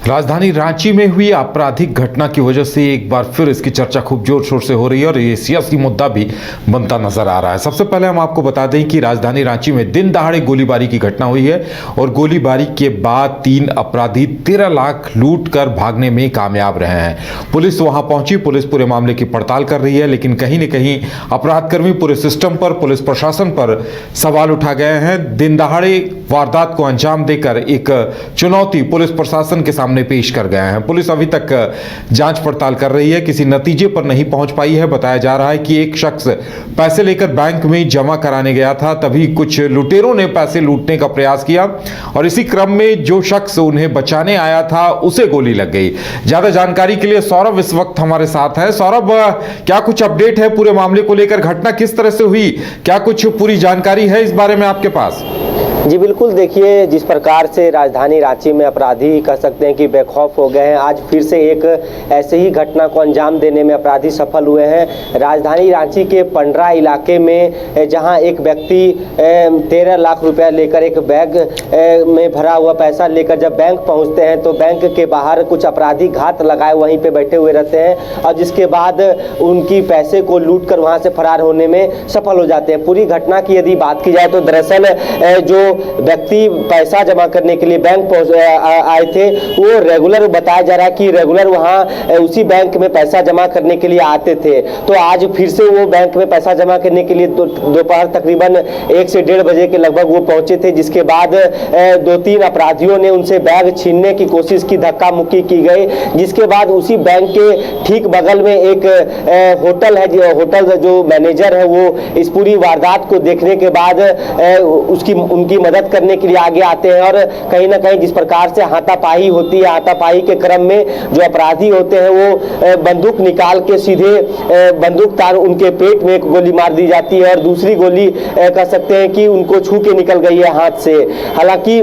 राजधानी रांची में हुई आपराधिक घटना की वजह से एक बार फिर इसकी चर्चा खूब जोर शोर से हो रही है और ये सियासी मुद्दा भी बनता नजर आ रहा है। सबसे पहले हम आपको बता दें कि राजधानी रांची में दिन दहाड़े गोलीबारी की घटना हुई है और गोलीबारी के बाद 3 अपराधी 13 लाख लूट कर भागने में कामयाब रहे हैं। पुलिस वहां पहुंची, पुलिस पूरे मामले की पड़ताल कर रही है, लेकिन कहीं न कहीं अपराधकर्मी पूरे सिस्टम पर, पुलिस प्रशासन पर सवाल उठा गए हैं। दिन दहाड़े वारदात को अंजाम देकर एक चुनौती पुलिस प्रशासन के सामने पेश कर गए हैं। पुलिस अभी तक जांच पड़ताल कर रही है, किसी नतीजे पर नहीं पहुंच पाई है। बताया जा रहा है कि एक शख्स पैसे लेकर बैंक में जमा कराने गया था, तभी कुछ लुटेरों ने पैसे लूटने का प्रयास किया और इसी क्रम में जो शख्स उन्हें बचाने आया था उसे गोली लग गई। ज्यादा जानकारी के लिए सौरभ इस वक्त हमारे साथ है। सौरभ, क्या कुछ अपडेट है पूरे मामले को लेकर? घटना किस तरह से हुई, क्या कुछ पूरी जानकारी है इस बारे में आपके पास? जी बिल्कुल, देखिए जिस प्रकार से राजधानी रांची में अपराधी कह सकते हैं कि बेखौफ हो गए हैं, आज फिर से एक ऐसे ही घटना को अंजाम देने में अपराधी सफल हुए हैं। राजधानी रांची के पंडरा इलाके में जहां एक व्यक्ति 13 लाख रुपया लेकर एक बैग में भरा हुआ पैसा लेकर जब बैंक पहुंचते हैं तो बैंक के बाहर कुछ अपराधी घात लगाए वहीं पे बैठे हुए रहते हैं और जिसके बाद उनकी पैसे को लूट कर वहाँ से फरार होने में सफल हो जाते हैं। पूरी घटना की यदि बात की जाए तो दरअसल जो व्यक्ति पैसा जमा करने के लिए बैंक आए थे वो रेगुलर बताया जा रहा है कि रेगुलर वहां उसी बैंक में पैसा जमा करने के लिए आते थे। तो आज फिर से वो बैंक में पैसा जमा करने के लिए दोपहर तकरीबन 1 से 1:30 बजे के लगभग वो पहुंचे थे, जिसके बाद 2-3 अपराधियों ने उनसे बैग छीनने की कोशिश की, धक्का मुक्की की गई। जिसके बाद उसी बैंक के ठीक बगल में एक होटल है, होटल जो मैनेजर है वो इस पूरी वारदात को देखने के बाद उनकी मदद करने के लिए आगे आते हैं और कहीं ना कहीं जिस प्रकार से हाथापाई होती है, हाथापाई के क्रम में जो अपराधी होते हैं वो बंदूक निकाल के सीधे बंदूक तार उनके पेट में एक गोली मार दी जाती है और दूसरी गोली कह सकते हैं कि उनको छू के निकल गई है हाथ से। हालांकि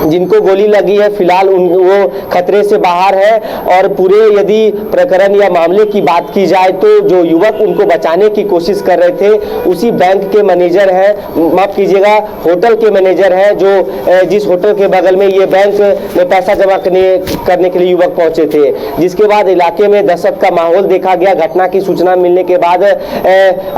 जिनको गोली लगी है फिलहाल वो खतरे से बाहर है और पूरे यदि प्रकरण या मामले की बात की जाए तो जो युवक उनको बचाने की कोशिश कर रहे थे उसी बैंक के मैनेजर है, माफ कीजिएगा होटल के मैनेजर है, जो जिस होटल के बगल में ये बैंक में पैसा जमा करने के लिए युवक पहुंचे थे। जिसके बाद इलाके में दहशत का माहौल देखा गया। घटना की सूचना मिलने के बाद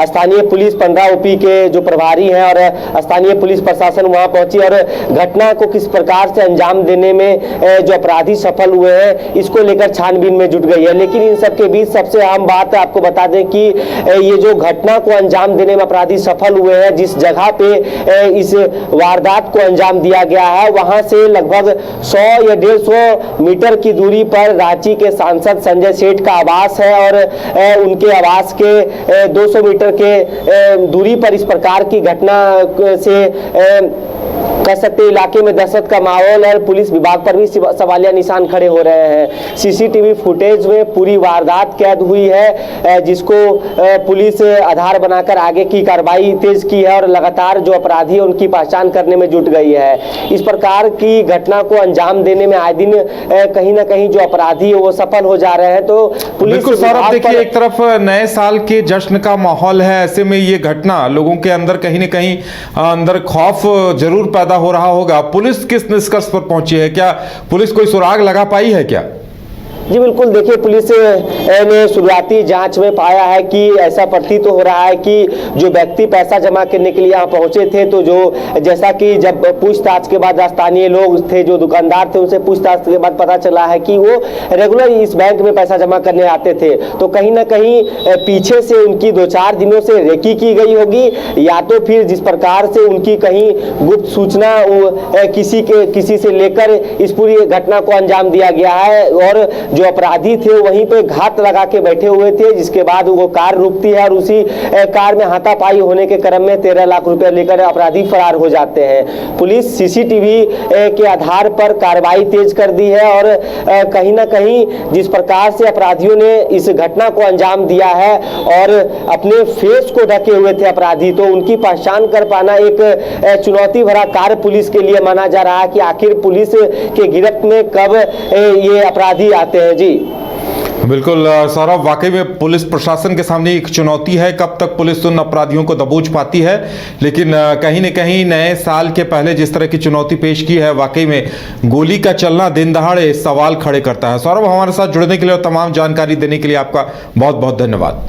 स्थानीय पुलिस 15 ओपी के जो प्रभारी हैं और स्थानीय पुलिस प्रशासन वहां पहुंची और घटना को किस प्रकार से अंजाम देने में जो अपराधी सफल हुए हैं इसको लेकर छानबीन में जुट गई है। लेकिन इन सब के बीच सबसे अहम बात आपको बता दें कि ये जो घटना को अंजाम देने में अपराधी सफल हुए हैं, जिस जगह पे इस वारदात को अंजाम दिया गया है वहां से लगभग 100 या 150 मीटर की दूरी पर रांची के सांसद संजय सेठ का आवास है और उनके आवास के 200 मीटर के दूरी पर इस प्रकार की घटना से कह सकते इलाके में दहशत का माहौल है। पुलिस विभाग पर भी सवालिया निशान खड़े हो रहे हैं। सीसीटीवी फुटेज में पूरी वारदात कैद हुई है, जिसको पुलिस आधार बनाकर आगे की कार्रवाई तेज की है और लगातार जो अपराधी है उनकी पहचान करने में जुट गई है। इस प्रकार की घटना को अंजाम देने में आए दिन कहीं ना कहीं जो अपराधी है वो सफल हो जा रहे हैं। तो पुलिस देखिए, एक तरफ नए साल के जश्न का माहौल है, ऐसे में ये घटना लोगों के अंदर कहीं ना कहीं अंदर खौफ जरूर पैदा हो रहा होगा। पुलिस किस निष्कर्ष पर पहुंची है? क्या पुलिस कोई सुराग लगा पाई है क्या? जी बिल्कुल, देखिए पुलिस ने शुरुआती जांच में पाया है कि ऐसा प्रतीत हो रहा है कि जो व्यक्ति पैसा जमा करने के लिए यहाँ पहुंचे थे तो जो जैसा कि जब पूछताछ के बाद स्थानीय लोग थे, जो दुकानदार थे, उनसे पूछताछ के बाद पता चला है कि वो रेगुलर इस बैंक में पैसा जमा करने आते थे। तो कहीं ना कहीं पीछे से उनकी 2-4 दिनों से रेकी की गई होगी, या तो फिर जिस प्रकार से उनकी कहीं गुप्त सूचना किसी से लेकर इस पूरी घटना को अंजाम दिया गया है और जो अपराधी थे वहीं पे घात लगा के बैठे हुए थे। जिसके बाद वो कार रुकती है और उसी कार में हाथापाई होने के क्रम में 13 लाख रुपए लेकर अपराधी फरार हो जाते हैं। पुलिस सीसीटीवी के आधार पर कार्रवाई तेज कर दी है और कहीं ना कहीं जिस प्रकार से अपराधियों ने इस घटना को अंजाम दिया है और अपने फेस को ढके हुए थे अपराधी, तो उनकी पहचान कर पाना एक चुनौती भरा कार्य पुलिस के लिए माना जा रहा है कि आखिर पुलिस के गिरफ्त में कब ये अपराधी आते हैं। जी बिल्कुल सौरभ, वाकई में पुलिस प्रशासन के सामने एक चुनौती है, कब तक पुलिस उन अपराधियों को दबोच पाती है। लेकिन कहीं न कहीं नए साल के पहले जिस तरह की चुनौती पेश की है, वाकई में गोली का चलना दिन दहाड़े सवाल खड़े करता है। सौरभ, हमारे साथ जुड़ने के लिए और तमाम जानकारी देने के लिए आपका बहुत बहुत धन्यवाद।